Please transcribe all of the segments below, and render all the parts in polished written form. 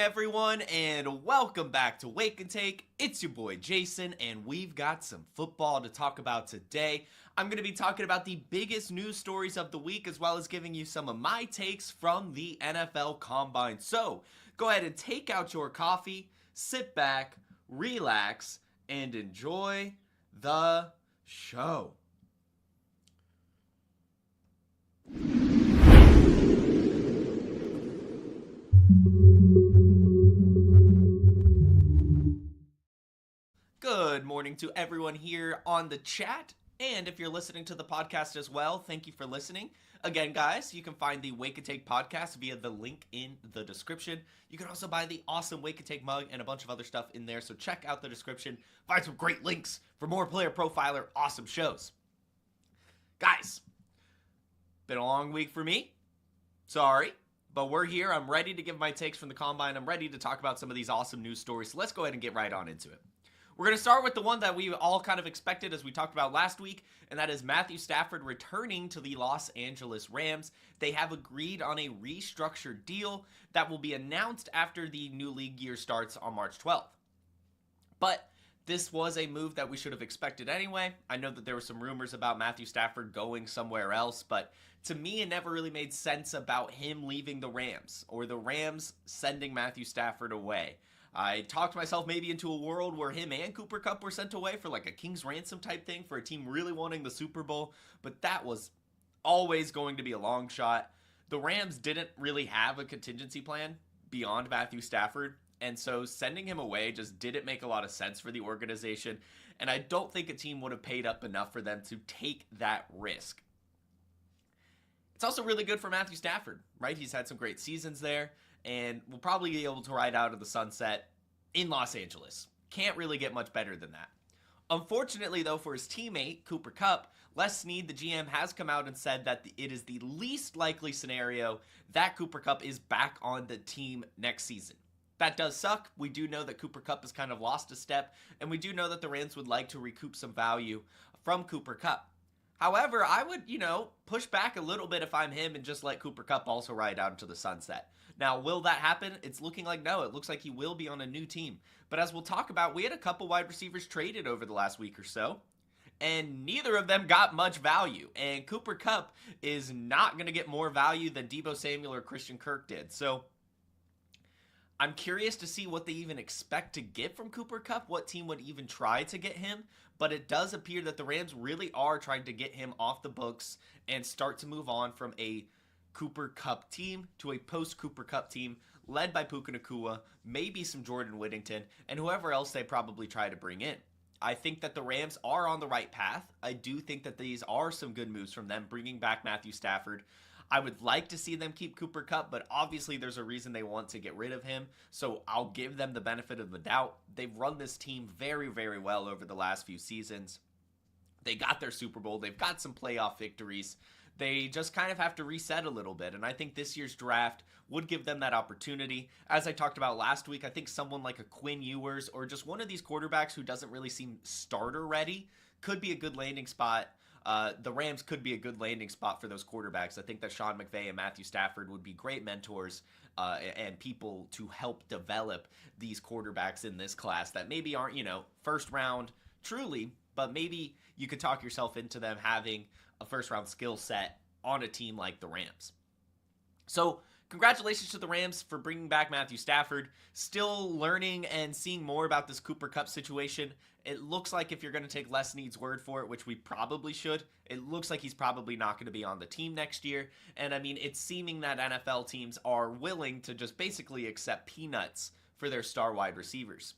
everyone, and welcome back to Wake and Take. It's your boy Jason, and we've got some football to talk about today. I'm going to be talking about the biggest news stories of the week, as well as giving you some of my takes from the NFL Combine. So, go ahead and take out your coffee, sit back, relax, and enjoy the show. Good morning to everyone here on the chat, and if you're listening to the podcast as well, thank you for listening. Again, guys, you can find the Wake and Take podcast via the link in the description. You can also buy the awesome Wake and Take mug and a bunch of other stuff in there, so check out the description. Find some great links for more Player Profiler awesome shows. Guys, been a long week for me. Sorry, but we're here. I'm ready to give my takes from the Combine. I'm ready to talk about some of these awesome news stories, so let's go ahead and get right on into it. We're going to start with the one that we all kind of expected, as we talked about last week, and that is Matthew Stafford returning to the Los Angeles Rams. They have agreed on a restructured deal that will be announced after the new league year starts on March 12th. But this was a move that we should have expected anyway. I know that there were some rumors about Matthew Stafford going somewhere else, but to me, it never really made sense about him leaving the Rams or the Rams sending Matthew Stafford away. I talked myself maybe into a world where him and Cooper Kupp were sent away for like a king's ransom type thing for a team really wanting the Super Bowl, but that was always going to be a long shot. The Rams didn't really have a contingency plan beyond Matthew Stafford, and so sending him away just didn't make a lot of sense for the organization, and I don't think a team would have paid up enough for them to take that risk. It's also really good for Matthew Stafford, right? He's had some great seasons there, and will probably be able to ride out of the sunset in Los Angeles. Can't really get much better than that. Unfortunately, though, for his teammate, Cooper Kupp, Les Snead, the GM, has come out and said that it is the least likely scenario that Cooper Kupp is back on the team next season. That does suck. We do know that Cooper Kupp has kind of lost a step, and we do know that the Rams would like to recoup some value from Cooper Kupp. However, I would, push back a little bit if I'm him and just let Cooper Kupp also ride out into the sunset. Now, will that happen? It's looking like no. It looks like he will be on a new team. But as we'll talk about, we had a couple wide receivers traded over the last week or so, and neither of them got much value. And Cooper Kupp is not going to get more value than Deebo Samuel or Christian Kirk did. So I'm curious to see what they even expect to get from Cooper Kupp, what team would even try to get him. But it does appear that the Rams really are trying to get him off the books and start to move on from a Cooper Kupp team to a post-Cooper Kupp team led by Puka Nacua, maybe some Jordan Whittington, and whoever else they probably try to bring in. I think that the Rams are on the right path. I do think that these are some good moves from them, bringing back Matthew Stafford. I would like to see them keep Cooper Kupp, but obviously there's a reason they want to get rid of him, so I'll give them the benefit of the doubt. They've run this team very, very well over the last few seasons. They got their Super Bowl. They've got some playoff victories. They just kind of have to reset a little bit, and I think this year's draft would give them that opportunity. As I talked about last week, I think someone like a Quinn Ewers or just one of these quarterbacks who doesn't really seem starter ready could be a good landing spot. The Rams could be a good landing spot for those quarterbacks. I think that Sean McVay and Matthew Stafford would be great mentors and people to help develop these quarterbacks in this class that maybe aren't, first round truly, but maybe you could talk yourself into them having a first round skill set on a team like the Rams. So congratulations to the Rams for bringing back Matthew Stafford. Still learning and seeing more about this Cooper Kupp situation. It looks like if you're going to take Les Snead's word for it, which we probably should, it looks like he's probably not going to be on the team next year. And I mean, it's seeming that NFL teams are willing to just basically accept peanuts for their star wide receivers.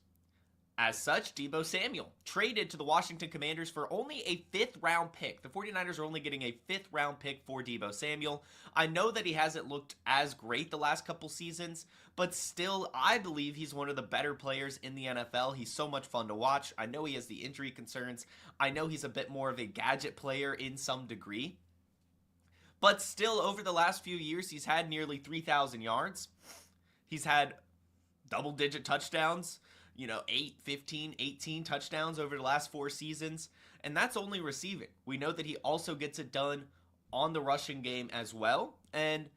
As such, Deebo Samuel traded to the Washington Commanders for only a 5th round pick. The 49ers are only getting a 5th round pick for Deebo Samuel. I know that he hasn't looked as great the last couple seasons, but still, I believe he's one of the better players in the NFL. He's so much fun to watch. I know he has the injury concerns. I know he's a bit more of a gadget player in some degree. But still, over the last few years, he's had nearly 3,000 yards. He's had double-digit touchdowns. 8, 15, 18 touchdowns over the last 4 seasons, and that's only receiving. We know that he also gets it done on the rushing game as well, and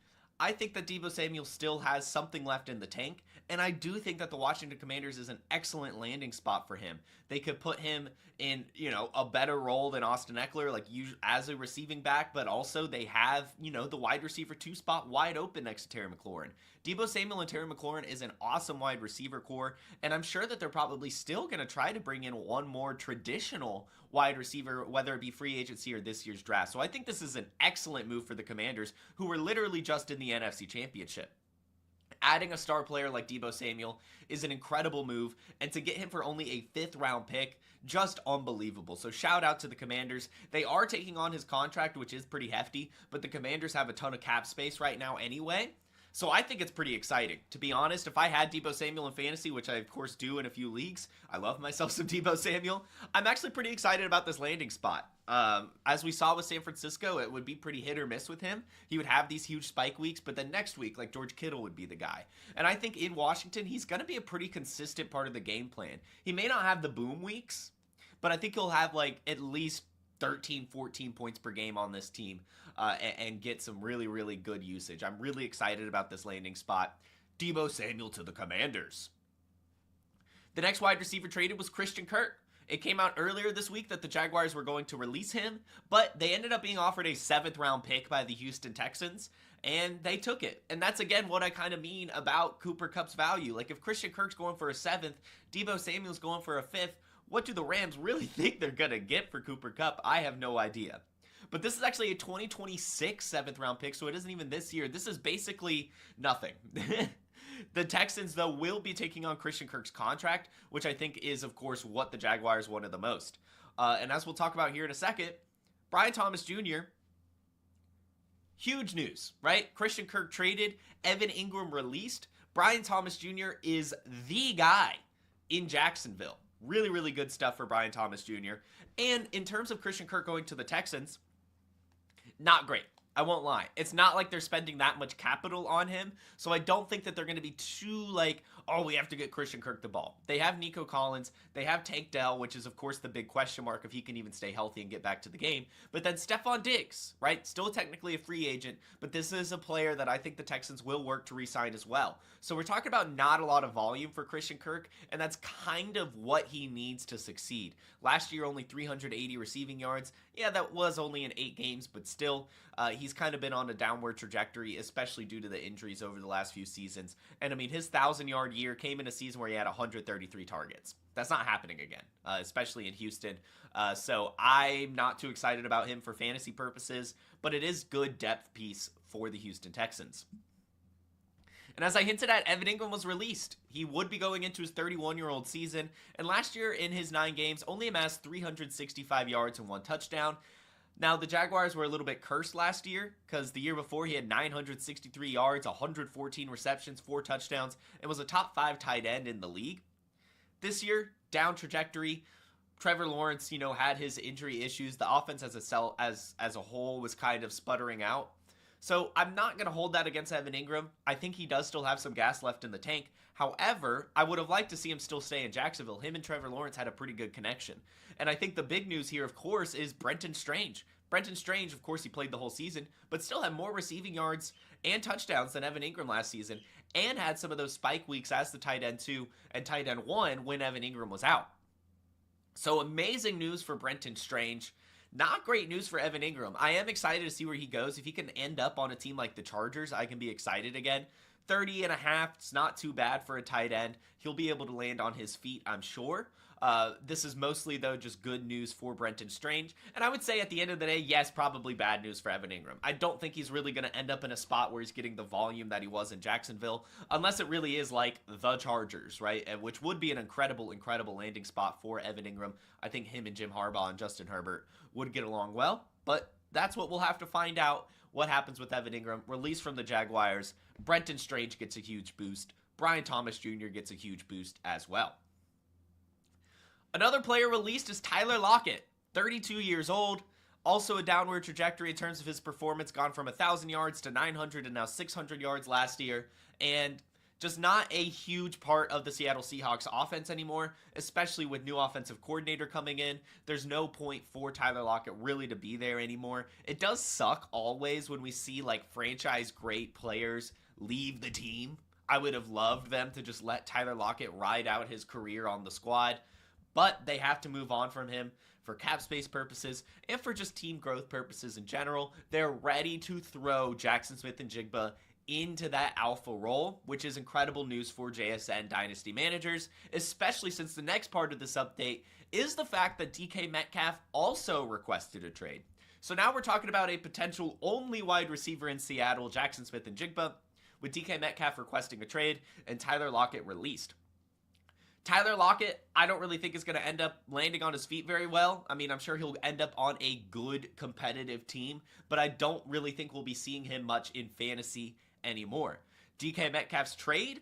I think that Deebo Samuel still has something left in the tank, and I do think that the Washington Commanders is an excellent landing spot for him. They could put him in, a better role than Austin Eckler, like as a receiving back, but also they have, the wide receiver 2 spot wide open next to Terry McLaurin. Deebo Samuel and Terry McLaurin is an awesome wide receiver core, and I'm sure that they're probably still going to try to bring in one more traditional wide receiver, whether it be free agency or this year's draft. So I think this is an excellent move for the Commanders, who were literally just in the NFC Championship. Adding a star player like Deebo Samuel is an incredible move, and to get him for only a 5th round pick, just unbelievable. So shout out to the Commanders. They are taking on his contract, which is pretty hefty, but the Commanders have a ton of cap space right now anyway. So I think it's pretty exciting. To be honest, if I had Deebo Samuel in fantasy, which I of course do in a few leagues, I love myself some Deebo Samuel, I'm actually pretty excited about this landing spot. As we saw with San Francisco, it would be pretty hit or miss with him. He would have these huge spike weeks, but then next week, like George Kittle would be the guy. And I think in Washington, he's going to be a pretty consistent part of the game plan. He may not have the boom weeks, but I think he'll have like at least 13, 14 points per game on this team and get some really, really good usage. I'm really excited about this landing spot. Deebo Samuel to the Commanders. The next wide receiver traded was Christian Kirk. It came out earlier this week that the Jaguars were going to release him, but they ended up being offered a 7th round pick by the Houston Texans, and they took it. And that's, again, what I kind of mean about Cooper Kupp's value. Like, if Christian Kirk's going for a 7th, Deebo Samuel's going for a 5th, what do the Rams really think they're going to get for Cooper Kupp? I have no idea. But this is actually a 2026 7th round pick, so it isn't even this year. This is basically nothing. The Texans, though, will be taking on Christian Kirk's contract, which I think is, of course, what the Jaguars wanted the most. And as we'll talk about here in a second, Brian Thomas Jr., huge news, right? Christian Kirk traded, Evan Engram released. Brian Thomas Jr. is the guy in Jacksonville. Really, really good stuff for Brian Thomas Jr. And in terms of Christian Kirk going to the Texans, not great. I won't lie. It's not like they're spending that much capital on him, so I don't think that they're going to be too like, oh, we have to get Christian Kirk the ball. They have Nico Collins. They have Tank Dell, which is, of course, the big question mark if he can even stay healthy and get back to the game. But then Stephon Diggs, right? Still technically a free agent, but this is a player that I think the Texans will work to re-sign as well. So we're talking about not a lot of volume for Christian Kirk, and that's kind of what he needs to succeed. Last year, only 380 receiving yards. Yeah, that was only in 8 games, but still, he's kind of been on a downward trajectory, especially due to the injuries over the last few seasons. And I mean, his 1,000-yard year came in a season where he had 133 targets. That's not happening again, especially in Houston. So I'm not too excited about him for fantasy purposes, but it is good depth piece for the Houston Texans. And as I hinted at, Evan Engram was released. He would be going into his 31-year-old season, and last year in his 9 games only amassed 365 yards and 1 touchdown. Now, the Jaguars were a little bit cursed last year because the year before he had 963 yards, 114 receptions, 4 touchdowns, and was a top 5 tight end in the league. This year, down trajectory. Trevor Lawrence, had his injury issues. The offense as a whole was kind of sputtering out. So I'm not going to hold that against Evan Engram. I think he does still have some gas left in the tank. However, I would have liked to see him still stay in Jacksonville. Him and Trevor Lawrence had a pretty good connection. And I think the big news here, of course, is Brenton Strange. Brenton Strange, of course, he played the whole season, but still had more receiving yards and touchdowns than Evan Engram last season, and had some of those spike weeks as the tight end 2 and tight end 1 when Evan Engram was out. So amazing news for Brenton Strange. Not great news for Evan Engram. I am excited to see where he goes. If he can end up on a team like the Chargers, I can be excited again. 30.5, it's not too bad for a tight end. He'll be able to land on his feet, I'm sure. This is mostly, though, just good news for Brenton Strange. And I would say at the end of the day, yes, probably bad news for Evan Engram. I don't think he's really going to end up in a spot where he's getting the volume that he was in Jacksonville, unless it really is like the Chargers, right? And which would be an incredible, incredible landing spot for Evan Engram. I think him and Jim Harbaugh and Justin Herbert would get along well, but that's what we'll have to find out. What happens with Evan Engram? Released from the Jaguars. Brenton Strange gets a huge boost. Brian Thomas Jr. gets a huge boost as well. Another player released is Tyler Lockett, 32 years old. Also a downward trajectory in terms of his performance, gone from 1,000 yards to 900 and now 600 yards last year. And Just not a huge part of the Seattle Seahawks offense anymore, especially with new offensive coordinator coming in. There's no point for Tyler Lockett really to be there anymore. It does suck always when we see like franchise great players leave the team. I would have loved them to just let Tyler Lockett ride out his career on the squad, but they have to move on from him for cap space purposes and for just team growth purposes in general. They're ready to throw Jackson Smith-Njigba into that alpha role, which is incredible news for JSN Dynasty managers, especially since the next part of this update is the fact that DK Metcalf also requested a trade. So now we're talking about a potential only wide receiver in Seattle, Jackson Smith-Njigba, with DK Metcalf requesting a trade and Tyler Lockett released. Tyler Lockett, I don't really think is going to end up landing on his feet very well. I mean, I'm sure he'll end up on a good competitive team, but I don't really think we'll be seeing him much in fantasy anymore. DK Metcalf's trade,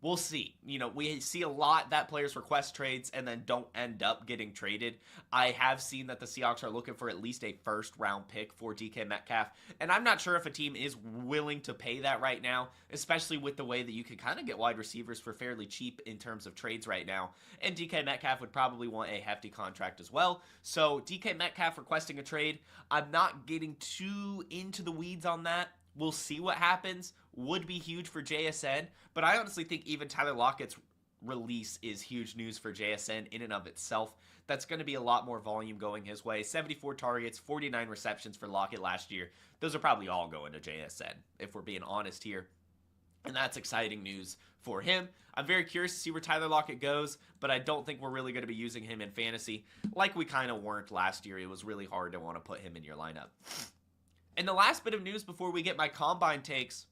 we'll see. You know, we see a lot that players request trades and then don't end up getting traded. I have seen that the Seahawks are looking for at least a first-round pick for DK Metcalf, and I'm not sure if a team is willing to pay that right now, especially with the way that you can kind of get wide receivers for fairly cheap in terms of trades right now. And DK Metcalf would probably want a hefty contract as well. So DK Metcalf requesting a trade, I'm not getting too into the weeds on that. We'll see what happens. Would be huge for JSN, but I honestly think even Tyler Lockett's release is huge news for JSN in and of itself. That's going to be a lot more volume going his way. 74 targets, 49 receptions for Lockett last year. Those are probably all going to JSN, if we're being honest here. And that's exciting news for him. I'm very curious to see where Tyler Lockett goes, but I don't think we're really going to be using him in fantasy like we kind of weren't last year. It was really hard to want to put him in your lineup. And the last bit of news before we get my combine takes,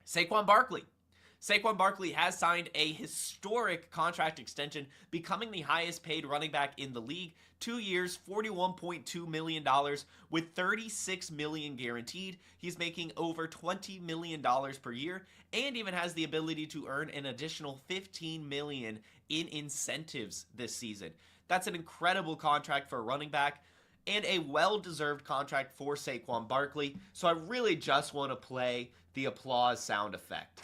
Saquon Barkley. Saquon Barkley has signed a historic contract extension, becoming the highest paid running back in the league. 2 years, $41.2 million with $36 million guaranteed. He's making over $20 million per year and even has the ability to earn an additional $15 million in incentives this season. That's an incredible contract for a running back and a well-deserved contract for Saquon Barkley. So I really just want to play the applause sound effect.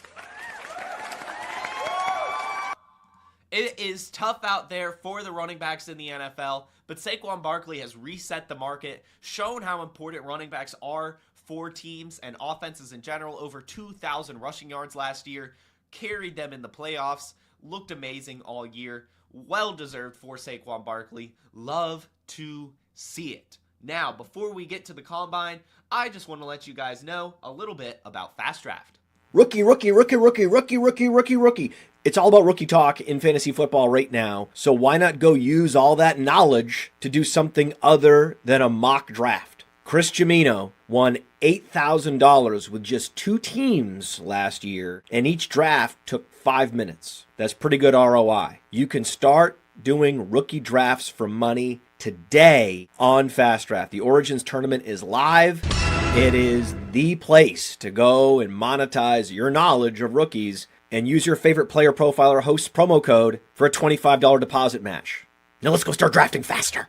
It is tough out there for the running backs in the NFL, but Saquon Barkley has reset the market, shown how important running backs are for teams and offenses in general. Over 2,000 rushing yards last year, carried them in the playoffs, looked amazing all year. Well-deserved for Saquon Barkley. Love to see it. Now, before we get to the combine, I just want to let you guys know a little bit about Fast Draft. Rookie. It's all about rookie talk in fantasy football right now. So why not go use all that knowledge to do something other than a mock draft? Chris Jimino won $8,000 with just 2 teams last year, and each draft took 5 minutes. That's pretty good ROI. You can start doing rookie drafts for money today on Fast Draft. The Origins tournament is live. It is the place to go and monetize your knowledge of rookies and use your favorite Player Profiler host promo code for a $25 deposit match. Now let's go start drafting faster.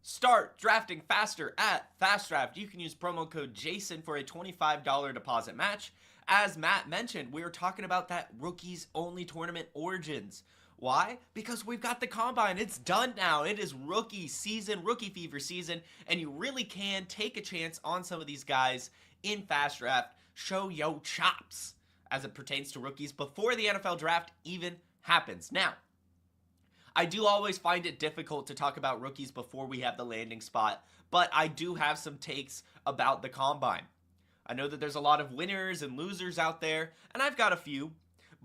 Start drafting faster at Fast Draft. You can use promo code JASON for a $25 deposit match. As Matt mentioned, we were talking about that rookies only tournament Origins. Why? Because we've got the combine. It's done now. It is rookie season, rookie fever season, and you really can take a chance on some of these guys in Fast Draft. Show yo chops as it pertains to rookies before the NFL draft even happens. Now, I do always find it difficult to talk about rookies before we have the landing spot, but I do have some takes about the combine. I know that there's a lot of winners and losers out there, and I've got a few,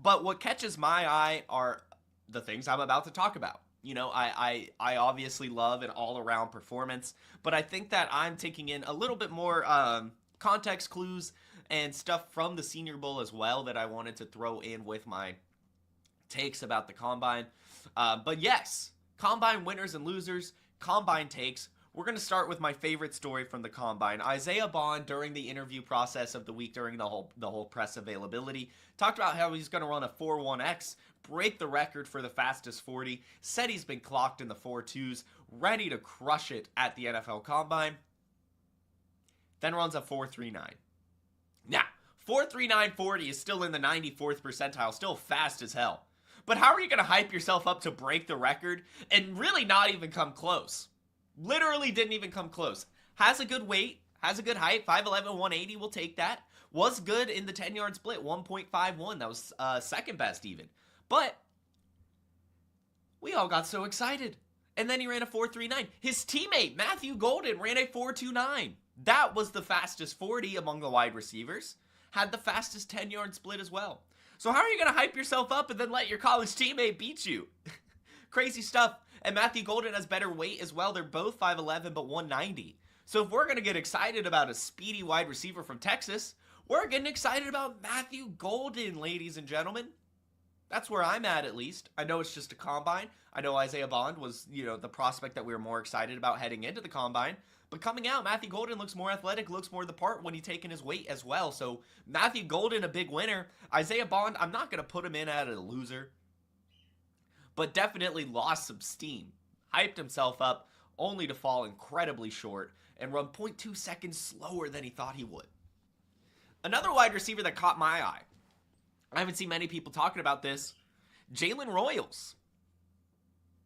but what catches my eye are the things I'm about to talk about. You know, I obviously love an all-around performance, but I think that I'm taking in a little bit more context clues and stuff from the Senior Bowl as well that I wanted to throw in with my takes about the combine. But yes, combine winners and losers, combine takes. We're going to start with my favorite story from the combine. Isaiah Bond, during the interview process of the week, during the whole press availability, talked about how he's going to run a 4.1x, break the record for the fastest 40, said he's been clocked in the 4.2s, ready to crush it at the NFL Combine, then runs a 4.39. Now, 4.39 40 is still in the 94th percentile, still fast as hell. But how are you going to hype yourself up to break the record and really not even come close? Literally didn't even come close. Has a good weight, has a good height, 5'11", 180, we'll take that. Was good in the 10-yard split, 1.51. That was second best even. But we all got so excited. And then he ran a 4.39. His teammate, Matthew Golden, ran a 4.29. That was the fastest 40 among the wide receivers. Had the fastest 10-yard split as well. So how are you going to hype yourself up and then let your college teammate beat you? Crazy stuff. And Matthew Golden has better weight as well. They're both 5'11", but 190. So if we're going to get excited about a speedy wide receiver from Texas, we're getting excited about Matthew Golden, ladies and gentlemen. That's where I'm at least. I know it's just a combine. I know Isaiah Bond was, the prospect that we were more excited about heading into the combine. But coming out, Matthew Golden looks more athletic, looks more the part when he's taking his weight as well. So Matthew Golden, a big winner. Isaiah Bond, I'm not going to put him in as a loser, but definitely lost some steam. Hyped himself up, only to fall incredibly short and run 0.2 seconds slower than he thought he would. Another wide receiver that caught my eye, I haven't seen many people talking about this, Jalen Royals.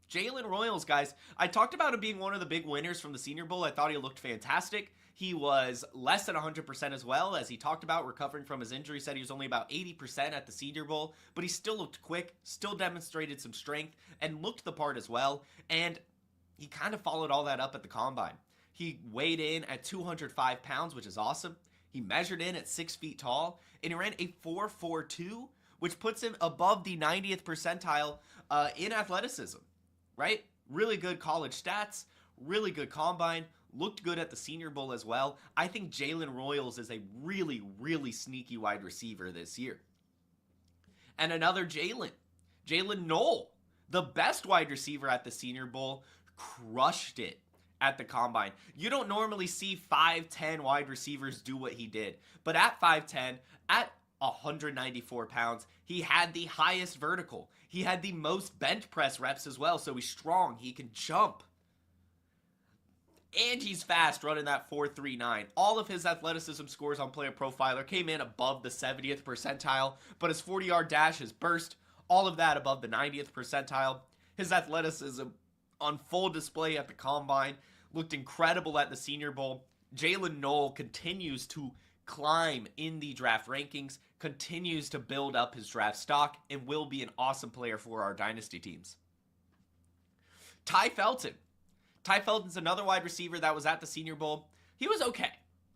Jalen Royals, guys. I talked about him being one of the big winners from the Senior Bowl. I thought he looked fantastic. He was less than 100% as well, as he talked about recovering from his injury. Said he was only about 80% at the Senior Bowl, but he still looked quick, still demonstrated some strength, and looked the part as well. And he kind of followed all that up at the Combine. He weighed in at 205 pounds, which is awesome. He measured in at 6 feet tall, and he ran a 4.42, which puts him above the 90th percentile in athleticism, right? Really good college stats, really good combine, looked good at the Senior Bowl as well. I think Jalen Royals is a really, really sneaky wide receiver this year. And another Jalen Knoll, the best wide receiver at the Senior Bowl, crushed it at the Combine. You don't normally see 5'10" wide receivers do what he did. But at 5'10", at 194 pounds, he had the highest vertical. He had the most bench press reps as well, so he's strong. He can jump. And he's fast, running that 4.39. All of his athleticism scores on Player Profiler came in above the 70th percentile, but his 40-yard dash, his burst, all of that above the 90th percentile. His athleticism on full display at the Combine, looked incredible at the Senior Bowl. Jalen Knoll continues to climb in the draft rankings, continues to build up his draft stock, and will be an awesome player for our dynasty teams. Ty Felton. Ty Felton's another wide receiver that was at the Senior Bowl. He was okay.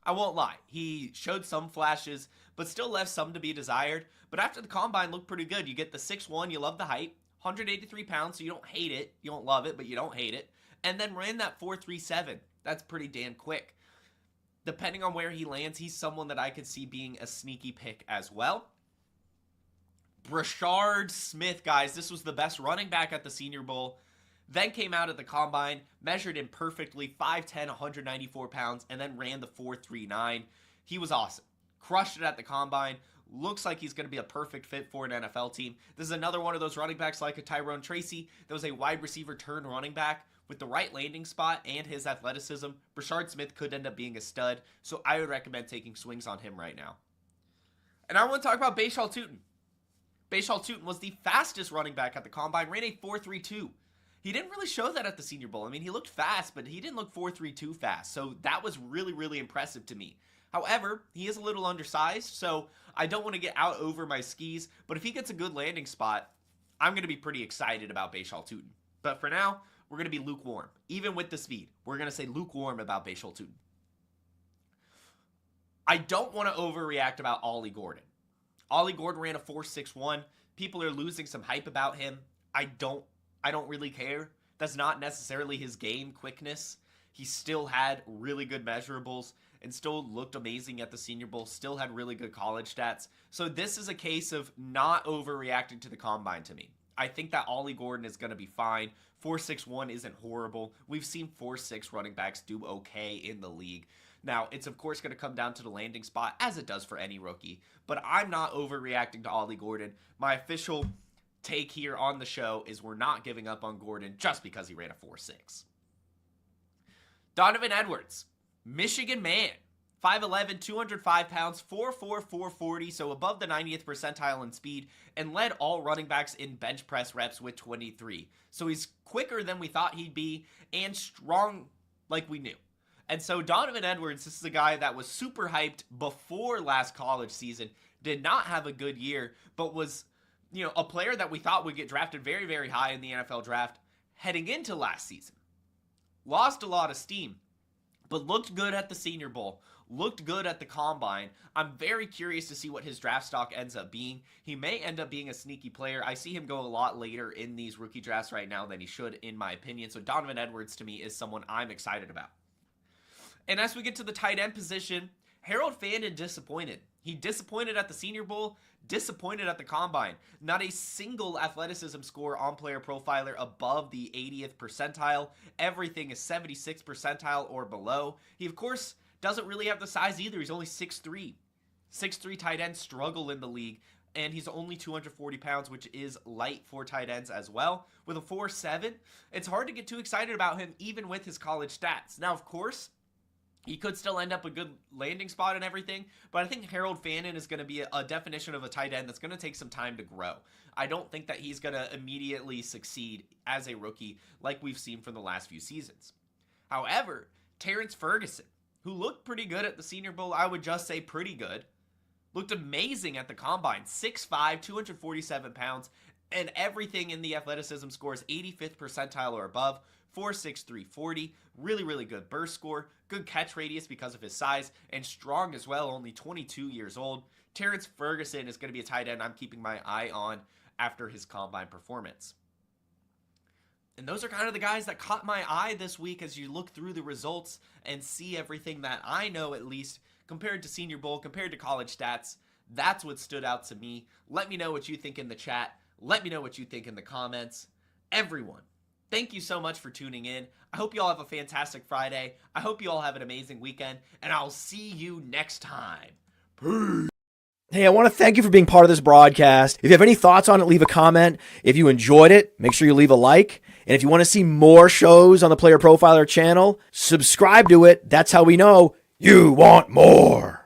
I won't lie. He showed some flashes, but still left some to be desired. But after the Combine, looked pretty good. You get the 6'1", you love the height. 183 pounds, so you don't hate it. You don't love it, but you don't hate it. And then ran that 4.37. That's pretty damn quick. Depending on where he lands, he's someone that I could see being a sneaky pick as well. Brashard Smith, guys. This was the best running back at the Senior Bowl. Then came out at the Combine, measured in perfectly, 5'10", 194 pounds, and then ran the 4.39. He was awesome. Crushed it at the Combine. Looks like he's going to be a perfect fit for an NFL team. This is another one of those running backs like a Tyrone Tracy. That was a wide receiver turned running back. With the right landing spot and his athleticism, Brashard Smith could end up being a stud. So I would recommend taking swings on him right now. And I want to talk about Bashal Tutin. Bashal Tutin was the fastest running back at the Combine. Ran a 4.32. He didn't really show that at the Senior Bowl. I mean, he looked fast, but he didn't look 4.32 fast. So that was really, really impressive to me. However, he is a little undersized, so I don't want to get out over my skis. But if he gets a good landing spot, I'm going to be pretty excited about Bashal Tutin. But for now, we're going to be lukewarm. Even with the speed, we're going to say lukewarm about Bashal Tutin. I don't want to overreact about Ollie Gordon. Ollie Gordon ran a 4.61. People are losing some hype about him. I don't really care. That's not necessarily his game quickness. He still had really good measurables and still looked amazing at the Senior Bowl, still had really good college stats. So this is a case of not overreacting to the Combine to me. I think that Ollie Gordon is going to be fine. 4.61 isn't horrible. We've seen 4.6 running backs do okay in the league. Now, it's of course going to come down to the landing spot, as it does for any rookie. But I'm not overreacting to Ollie Gordon. My official take here on the show is we're not giving up on Gordon just because he ran a 4.6. Donovan Edwards, Michigan man. 5'11", 205 pounds, 4'4", 440, so above the 90th percentile in speed, and led all running backs in bench press reps with 23. So he's quicker than we thought he'd be, and strong like we knew. And so Donovan Edwards, this is a guy that was super hyped before last college season, did not have a good year, but was, a player that we thought would get drafted very, very high in the NFL draft heading into last season. Lost a lot of steam, but looked good at the Senior Bowl. Looked good at the Combine. I'm very curious to see what his draft stock ends up being. He may end up being a sneaky player. I see him go a lot later in these rookie drafts right now than he should, in my opinion. So Donovan Edwards, to me, is someone I'm excited about. And as we get to the tight end position, Harold Fanden disappointed. He disappointed at the Senior Bowl, disappointed at the Combine. Not a single athleticism score on Player Profiler above the 80th percentile. Everything is 76th percentile or below. He, of course, doesn't really have the size either. He's only 6'3". 6'3" tight ends struggle in the league, and he's only 240 pounds, which is light for tight ends as well. With a 4'7", it's hard to get too excited about him, even with his college stats. Now, of course, he could still end up a good landing spot and everything, but I think Harold Fanden is going to be a definition of a tight end that's going to take some time to grow. I don't think that he's going to immediately succeed as a rookie like we've seen from the last few seasons. However, Terrence Ferguson, who looked pretty good at the Senior Bowl, I would just say pretty good, looked amazing at the Combine, 6'5", 247 pounds, and everything in the athleticism scores 85th percentile or above, 4'6", 340, really, really good burst score, good catch radius because of his size, and strong as well, only 22 years old. Terrence Ferguson is going to be a tight end I'm keeping my eye on after his Combine performance. And those are kind of the guys that caught my eye this week as you look through the results and see everything that I know, at least, compared to Senior Bowl, compared to college stats. That's what stood out to me. Let me know what you think in the chat. Let me know what you think in the comments. Everyone, thank you so much for tuning in. I hope you all have a fantastic Friday. I hope you all have an amazing weekend, and I'll see you next time. Peace. Hey, I want to thank you for being part of this broadcast. If you have any thoughts on it, leave a comment. If you enjoyed it, make sure you leave a like. And if you want to see more shows on the Player Profiler channel, subscribe to it. That's how we know you want more.